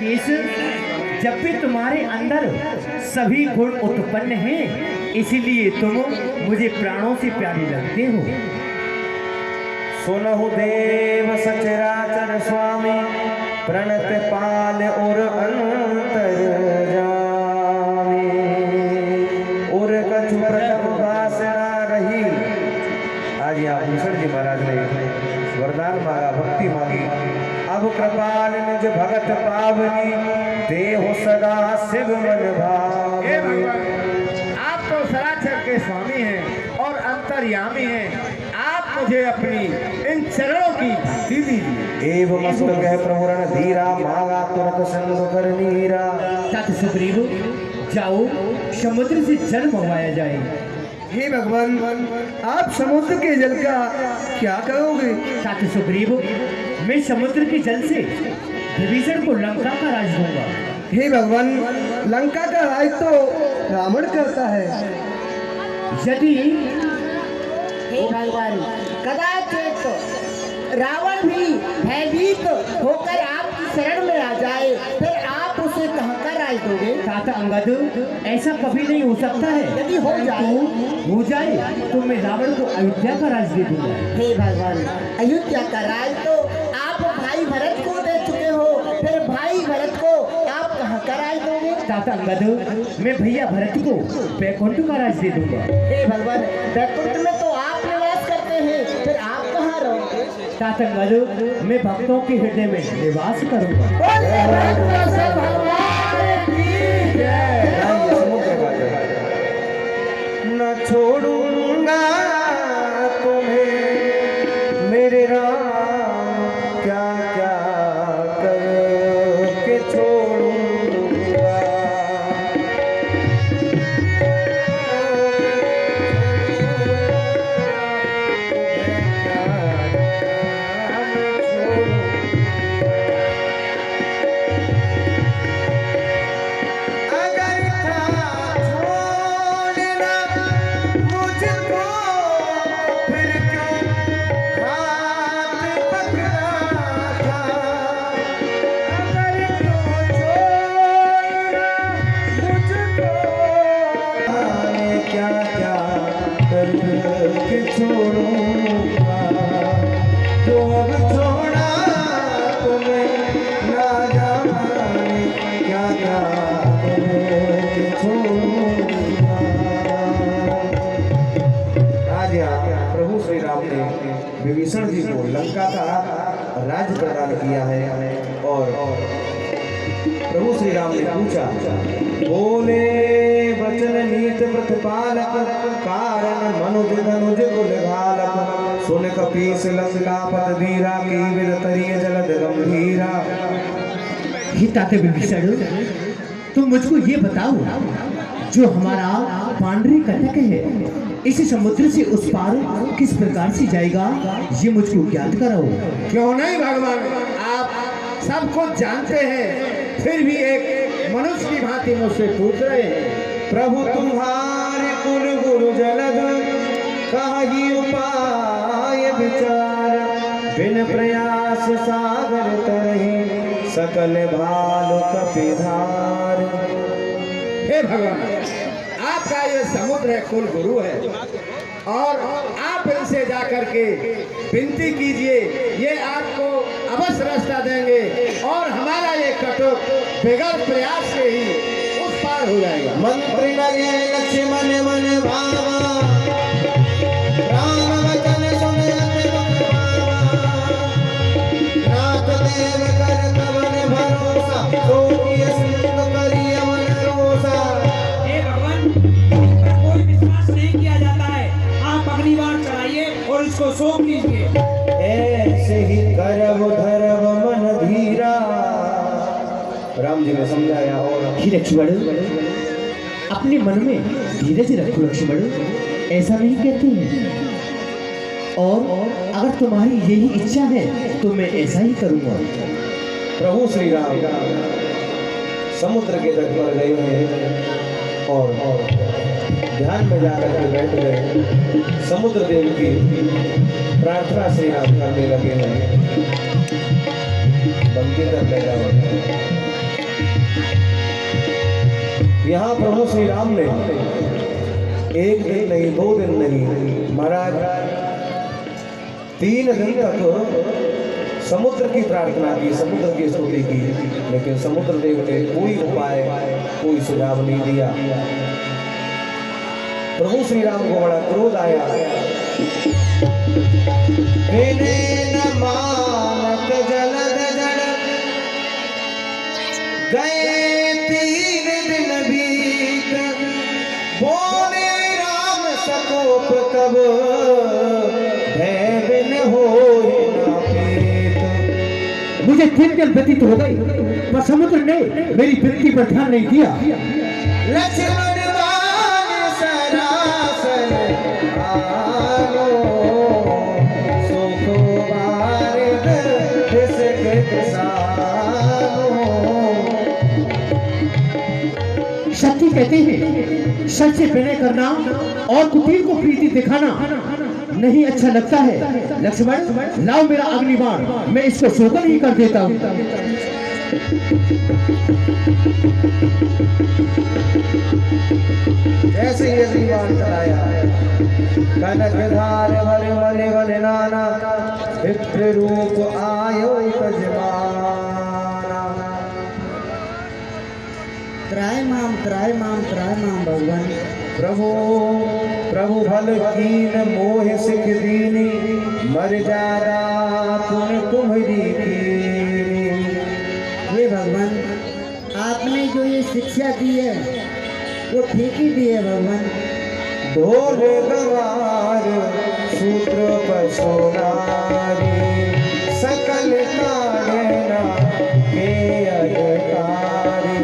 राकेश, जब भी तुम्हारे अंदर सभी गुण उत्पन्न हैं, इसीलिए तुम मुझे प्राणों से प्यारे लगते हो। सुनहु देव सचराचर स्वामी, प्रणत पाल और अंतर जामी। और कछु प्रथम वासना रही। आज यहाँ भूषण जी महाराज ने वरदान मांगा, भक्ति मांगी। अब कृपाल निज भगत पावनी, देहो सदा शिव मन भावनी। आप तो सराचर के स्वामी हैं और अंतर्यामी हैं। आप मुझे अपनी इन चरणों की भक्ति दीजिए। एवं मस्त कह प्रमुरण धीरा, मांगा तुरंत सिंधु कर नीरा। तात सुग्रीव, जाओ समुद्र से जल मंगवाया जाए। हे भगवान, आप समुद्र के जल का क्या करोगे? तात सुग्रीव, मैं समुद्र के जल से विभीषण को लंका का राज दूंगा। हे भगवान, लंका का राज तो रावण करता है। यदि हे भगवान, कदाचित रावण भी भयभीत होकर आपकी शरण में आ जाए, फिर आप उसे कहकर राज दोगे? तात अंगद, ऐसा कभी नहीं हो सकता है। यदि हो जाए तो मैं रावण को अयोध्या का राज दे दूंगा। हे भगवान, अयोध्या का राज तो आप भाई भरत को दे चुके हो, फिर भाई भरत को आप कहाँ का राज दोगे? तात अंगद, मैं भैया भरत को बैकुंठ का राज दे दूंगा। हे भगवान, बैकुंठ में तो आप निवास करते हैं, फिर आप कहाँ रहोगे? तात अंगद, मैं भक्तों के हृदय में निवास करूंगा। न छोड़ूंगा तुम्हें मेरे राम, क्या क्या करके छोड़ूंगा। अगर था छोड़ना मुझको, फिर क्यों हाथ पकड़ा था। अगर तो छोड़ना मुझको, मैं क्या क्या करके छोड़ूंगा। जो अब छोड़ा तुम्हें ना जाने, क्या क्या करके छोड़ूंगा। आज यहाँ प्रभु श्री राम ने विभीषण जी को लंका का राज प्रदान किया है। और प्रभु श्री राम ने पूछा, बोले वचन नीत प्रतिपालक, कारण मनुज धनुज कुल घालक। सुन कपीस लंकापत धीरा, की विद तरिय जलद गंभीरा। हे तात विभीषण, तुम मुझको ये बताओ, जो हमारा पांडरी कटक है, इस समुद्र से उस पार किस प्रकार से जाएगा, ये मुझको ज्ञात कराओ। क्यों नहीं भगवान, आप सब कुछ जानते हैं, फिर भी एक मनुष्य की भांति मुझसे पूछ रहे हैं। प्रभु तुम्हारे कुल गुरु जलद, कही उपाय विचार। बिन प्रयास सागर तरही, सकल भालु कपिधार। हे भगवान, आपका ये समुद्र है, कुल गुरु है, और आप इनसे जाकर के विनती कीजिए, ये आपको अवश्य रास्ता देंगे और हमारा ये कटुक बगैर प्रयास से ही उस पार हो जाएगा। मंत्री लगे लक्ष्मण मन भावा, राम वचन सुने अति मुख भावा। नाथ देव कर कवन भरोसा, सो किय सिंधु करिय मन रोसा। हे भगवान, इस पर कोई विश्वास नहीं किया जाता है। आप अगली बार चढ़ाइए और इसको सौंप लीजिए। ऐसे ही करव धरव मन धीरा। राम जी ने समझाया। और हे लक्ष्मण, अपने मन में धीरज रखो लक्ष्मण, ऐसा नहीं कहते हैं। और अगर तुम्हारी यही इच्छा है तो मैं ऐसा ही करूंगा। प्रभु श्री राम समुद्र के तट पर गए हैं और ध्यान में जाकर के बैठ गए। समुद्र देव की प्रार्थना श्री राम करने लगे हैं। बंदी कर लगा यहाँ प्रभु श्री राम ने एक दिन नहीं, 2 दिन नहीं, महाराज 3 दिन तक समुद्र की प्रार्थना की, समुद्र की स्तुति की, लेकिन समुद्र देव ने कोई उपाय, कोई सुझाव नहीं दिया। प्रभु श्री राम को बड़ा क्रोध आया। न मानत जलद जल गए 3 दिन बीत, बोले राम सकोप कब भय बिन होए न प्रीत। मुझे 3 दिन व्यतीत हो गई, पर समुद्र ने मेरी विनती पर ध्यान नहीं दिया। लक्ष्मण बाण सरासर आलो, सुखो बारिद खिसक सालो। शक्ति कहते हैं सच से विनय करना और कुटिल को प्रीति दिखाना नहीं अच्छा लगता है। लक्ष्मण लाओ मेरा अग्निबाण, मैं इसको शोकन ही कर देता हूँ। जैसे ही अग्निबाण चलाया, कनक धार भर मन वन नाना, विप्र रूप आयो यजमाना। त्रायमाम भगवान। प्रभु प्रभु भल कीन मोह सिख दीनी, मर्यादा पुन तुम्हारी कीनी। हे भगवान, आपने जो ये शिक्षा दी है वो ठीक ही दी है भगवान। ढोल गवार सूत्र पर सोनारी, सकल ताड़ना के अधिकारी,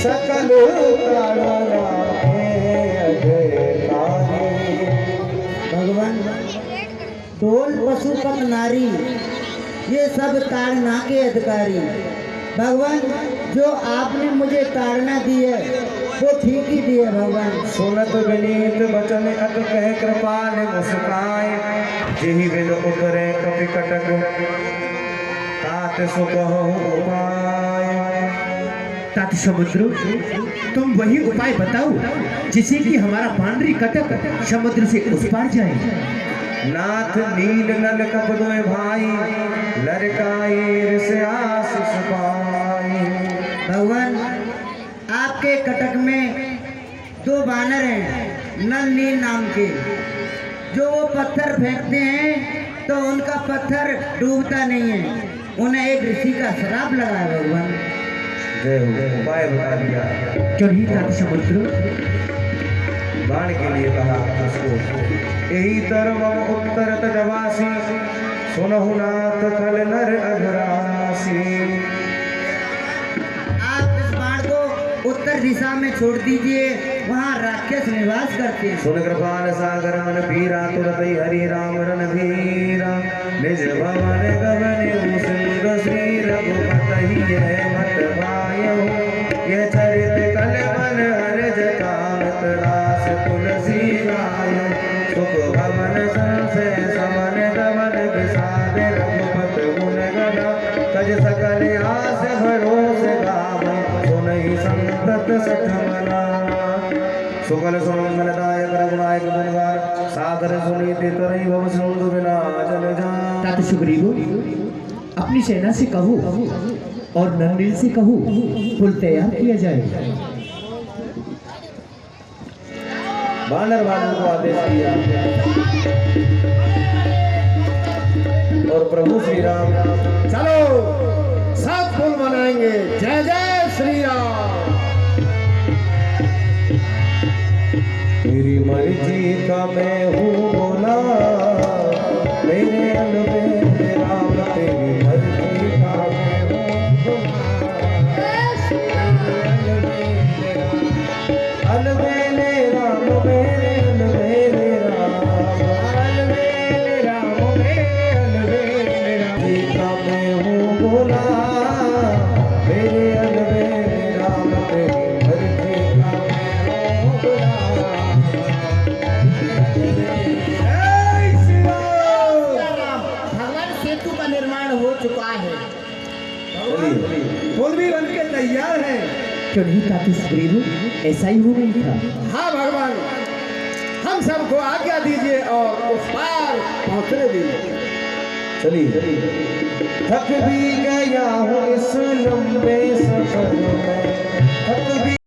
सकल ताड़ना के अधिकारी। भगवान, ढोल पशुपत नारी ये सब ताड़ना के अधिकारी। भगवान, जो आपने मुझे ताड़ना दी है वो ठीक ही दी है भगवान। सुनत विनीत वचन अत कह कृपाल मुस्काए, जेहि बिन उतरे कपि कटक तात सुकहु उपाय। तात समुद्र, तुम वही उपाय बताओ जिससे कि हमारा पांडरी कटक समुद्र से उस पार जाए। नाथ नील नल कपदोय भाई, लड़काई से आशीष पाई। भगवान, आपके कटक में 2 बानर हैं नल नील नाम के, जो वो पत्थर फेंकते हैं तो उनका पत्थर डूबता नहीं है। उन्हें एक ऋषि का श्राप लगा है भगवान। जय हो, उपाय बता दिया। क्यों नहीं तात समुद्र? बाण के लिए कहा उसको, यही तरम उत्तर तजवासी, सुनहु नाथ खल नर अघरासी। आप इस बाण को उत्तर दिशा में छोड़ दीजिए, वहाँ राक्षस निवास करते हैं। सुन कृपाल सागर मन पीरा, तुरत हरि राम रणधीरा। निज भवन गगन सिंधु श्री रघुपति है मत भायो, ये चरित कल मन हर जटावत दास तुलसी गायो। सुख भवन संशय समन दमन विषाद, रघुपत गुण गना तज सकल आस भरोस गावै, सुनहि संतत सठमना। सुकल सुमंगलदायक रघुनायक गुणगान, सादर सुनीति तरई भव सिंधु बिना जल जान। तात सुग्रीव, अपनी सेना से कहो और नंदिल से कहो पुल तैयार किया जाए। वानर वालों को आदेश दिया और प्रभु श्री राम चलो सब फूल मनाएंगे। जय जय श्री राम। तेरी मर्जी का मैं हूँ बोला, मेरे अलबेले राम तेरी मर्जी का मैं हूँ बोला। अलबेले राम मेरे अलबेले राम, अलबेले राम मेरे अलबेले राम। जी का मैं हूँ बोला, मेरे अलबेले राम तेरी मर्जी का मैं हूँ बोला। भगवान, सेतु का निर्माण हो चुका है। पुल भी बन के तैयार है। क्यों नहीं ताते सुग्रीव? ऐसा ही हो नहीं था? हाँ भगवान, हम सबको आज्ञा दीजिए और उस पार पहुंचने दीजिए। चलिए, थक भी गया हूँ इस लंबे सफर में, थक भी